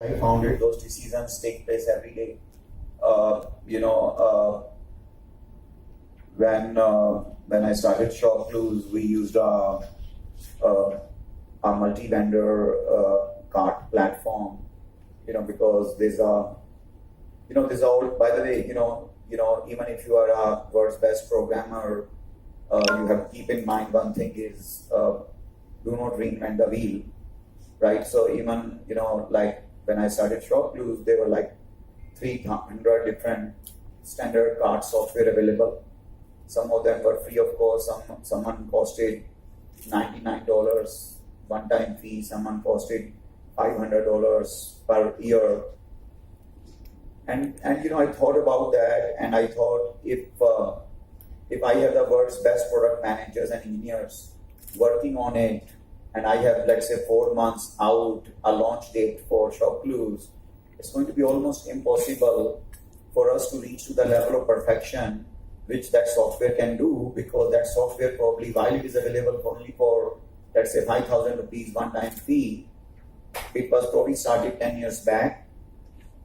I found it, those decisions take place every day. Uh, you know, uh, when I started Shop Clues, we used a multi-vendor cart platform. Because there's all. By the way, even if you are a world's best programmer, you have to keep in mind one thing is do not reinvent the wheel, right? So even like when I started Shop Clues, there were like 300 different standard card software available. Some of them were free of course. Someone costed $99 one-time fee. Someone costed $500 per year. And I thought about that, and I thought if I have the world's best product managers and engineers working on it, and I have, let's say, 4 months out a launch date for Shop Clues, it's going to be almost impossible for us to reach to the level of perfection which that software can do, because that software probably, while it is available only for, let's say, 5,000 rupees one-time fee, it was probably started 10 years back.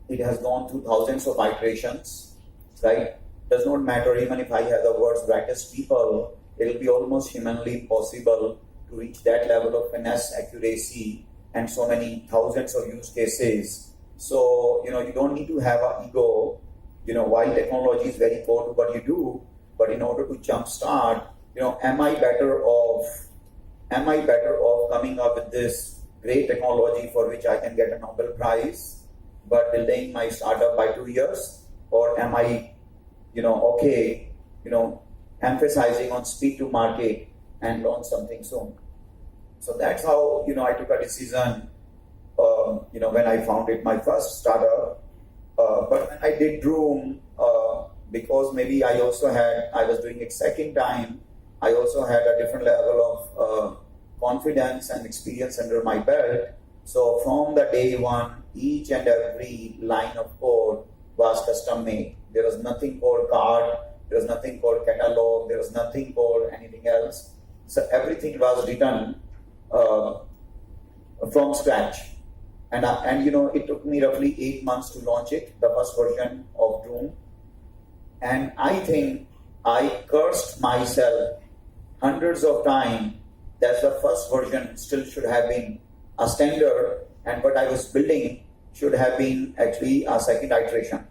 It has gone through thousands of iterations, right? Does not matter, even if I have the world's brightest people, it will be almost humanly impossible to reach that level of finesse, accuracy, and so many thousands of use cases. So, you don't need to have an ego, while technology is very core to what you do, but in order to jumpstart, am I better off coming up with this great technology for which I can get a Nobel Prize, but delaying my startup by 2 years? Or am I, okay, emphasizing on speed to market and launch something soon? So that's how, I took a decision, when I founded my first startup. But when I did Room, because maybe I was doing it second time, I also had a different level of confidence and experience under my belt. So from the day one, each and every line of code was custom made. There was nothing called card, there was nothing called catalog, there was nothing called anything else. So everything was written from scratch. And it took me roughly 8 months to launch it, the first version of Doom. And I think I cursed myself hundreds of times that the first version still should have been a standard, and what I was building should have been actually a second iteration.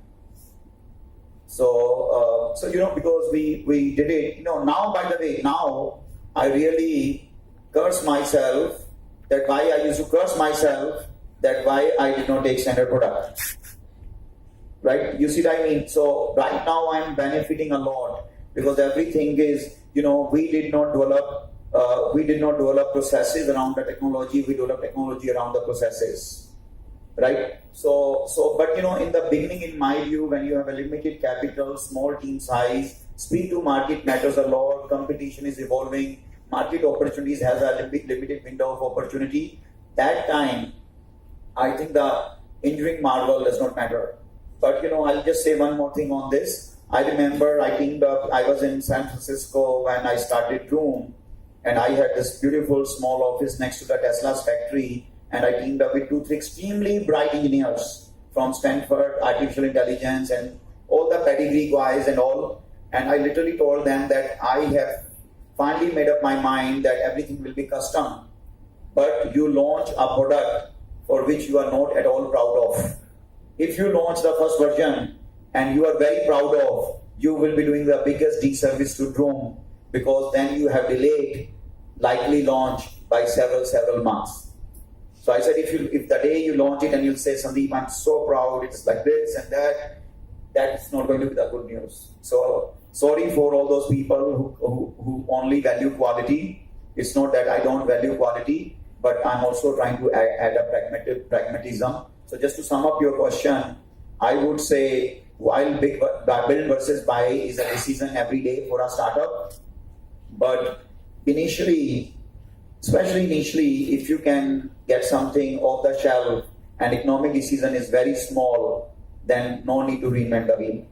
So, because we did it, now, by the way, now I really curse myself that why I used to curse myself that why I did not take standard product. Right? You see what I mean? So right now I'm benefiting a lot, because everything is, we did not develop processes around the technology. We developed technology around the processes, right? So, but in the beginning, in my view, when you have a limited capital, small team size, speed to market matters a lot. Competition is evolving. Market opportunities has a limited window of opportunity. That time, I think the engineering marvel does not matter. But I'll just say one more thing on this. I remember I teamed up. I was in San Francisco when I started Room, and I had this beautiful small office next to the Tesla's factory, and I teamed up with 2-3 extremely bright engineers from Stanford, artificial intelligence, and all the pedigree guys and all. And I literally told them that I have finally made up my mind that everything will be custom, but you launch a product for which you are not at all proud of. If you launch the first version and you are very proud of, you will be doing the biggest disservice to Room, because then you have delayed likely launch by several months. So I said, if the day you launch it and you'll say, Sandeep, I'm so proud, it's like this and that's not going to be the good news. So sorry for all those people who only value quality. It's not that I don't value quality, but I'm also trying to add a pragmatism. So just to sum up your question, I would say while build versus buy is a decision every day for a startup, but especially initially, if you can get something off the shelf and economic decision is very small, then no need to reinvent the wheel.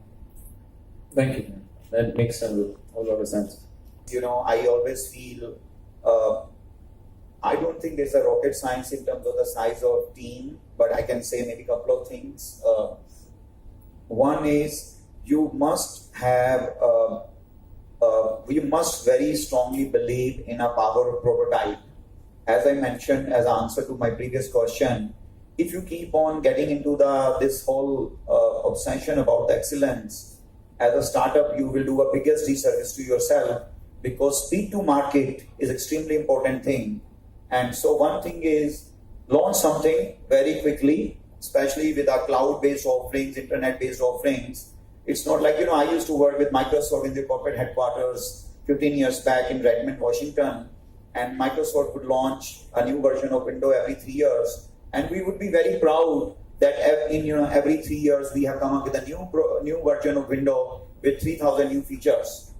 Thank you. That makes a whole lot of sense. I always feel I don't think there's a rocket science in terms of the size of team, but I can say maybe a couple of things. One is you must have, you must very strongly believe in a power of prototype. As I mentioned as an answer to my previous question, if you keep on getting into this whole obsession about excellence, as a startup, you will do a biggest disservice to yourself, because speed to market is extremely important thing. And so one thing is launch something very quickly, especially with our cloud-based offerings, internet-based offerings. It's not like, I used to work with Microsoft in the corporate headquarters 15 years back in Redmond, Washington, and Microsoft would launch a new version of Windows every 3 years. And we would be very proud that every 3 years we have come up with a new version of Windows with 3,000 new features,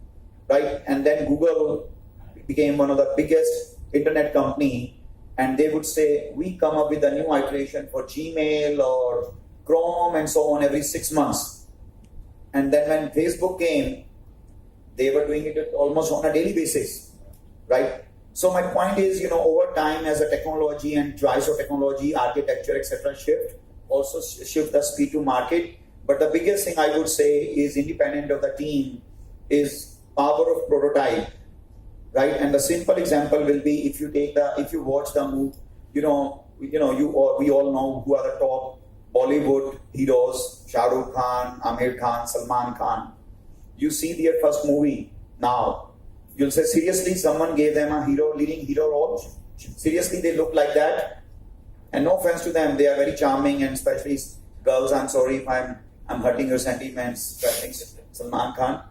right? And then Google became one of the biggest internet company, and they would say, we come up with a new iteration for Gmail or Chrome and so on every 6 months. And then when Facebook came, they were doing it almost on a daily basis, right? So my point is, over time as a technology and choice of technology, architecture, etc. also shift the speed to market. But the biggest thing I would say is independent of the team is power of prototype, right? And the simple example will be if you watch the movie, we all know who are the top Bollywood heroes: Shah Rukh Khan, Amir Khan, Salman Khan. You see their first movie now. You'll say, seriously, someone gave them a leading hero role? Seriously, they look like that? And no offense to them, they are very charming, and especially girls, I'm sorry if I'm hurting your sentiments, especially Salman Khan.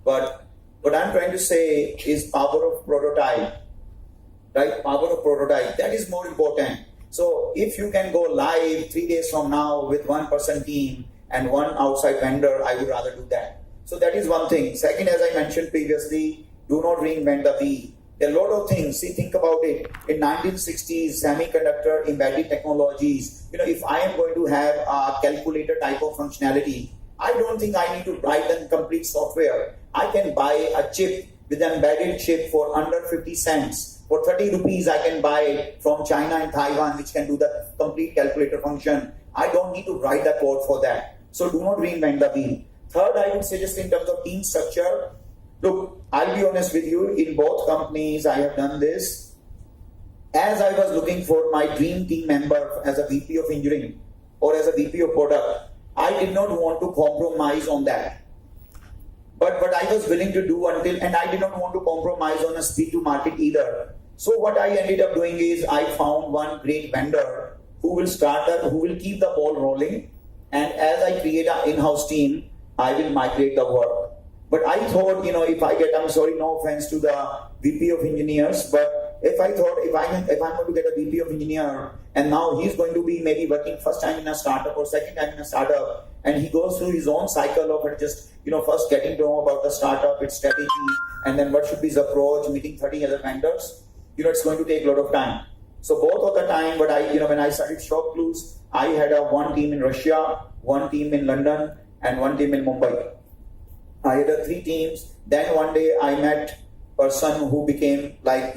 But what I'm trying to say is power of prototype, right? Power of prototype, that is more important. So if you can go live 3 days from now with 1% team and one outside vendor, I would rather do that. So that is one thing. Second, as I mentioned previously, do not reinvent the wheel. There are a lot of things. See, think about it. In 1960s, semiconductor embedded technologies, if I am going to have a calculator type of functionality, I don't think I need to write a complete software. I can buy a chip with an embedded chip for under 50 cents. For 30 rupees, I can buy it from China and Taiwan, which can do the complete calculator function. I don't need to write the code for that. So do not reinvent the wheel. Third, I would say just in terms of team structure, look, I'll be honest with you, in both companies I have done this. As I was looking for my dream team member as a VP of engineering or as a VP of product, I did not want to compromise on that. But what I was willing to do and I did not want to compromise on a speed to market either. So what I ended up doing is I found one great vendor who will keep the ball rolling, and as I create an in-house team, I will migrate the work. But I thought, I'm sorry, no offense to the VP of engineers, but if I'm going to get a VP of engineer and now he's going to be maybe working first time in a startup or second time in a startup, and he goes through his own cycle of just, first getting to know about the startup, its strategy, and then what should be his approach, meeting 30 other vendors, it's going to take a lot of time. So both of the time, when I started Shop Clues, I had one team in Russia, one team in London, and one team in Mumbai. I had 3 teams. Then one day I met a person who became I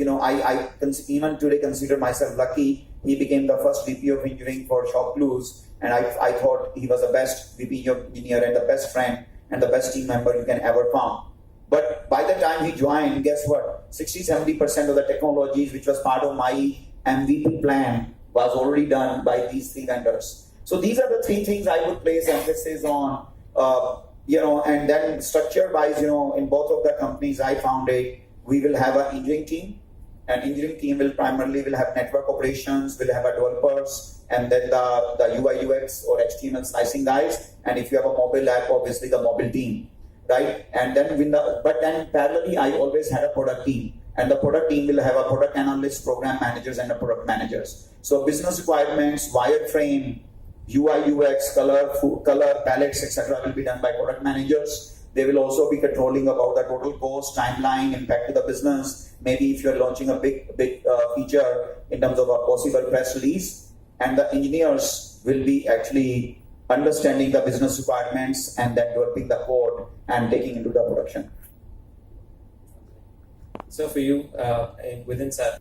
even today consider myself lucky. He became the first VP of engineering for Shop Clues, and I thought he was the best VP of engineer and the best friend and the best team member you can ever found. But by the time he joined, guess what? 60-70% of the technologies which was part of my MVP plan was already done by these 3 vendors. So these are the 3 things I would place emphasis on. And then structure-wise, in both of the companies I founded, we will have an engineering team. An engineering team will have network operations, will have a developers, and then the UI UX or HTML slicing guys. And if you have a mobile app, obviously the mobile team, right? And then but then parallelly, I always had a product team, and the product team will have a product analyst, program managers, and a product managers. So business requirements, wireframe, UI, UX, color palettes, etc. will be done by product managers. They will also be controlling about the total cost, timeline, impact to the business. Maybe if you're launching a big feature in terms of a possible press release, and the engineers will be actually understanding the business requirements and then developing the code and taking into the production. So for you, within SAP,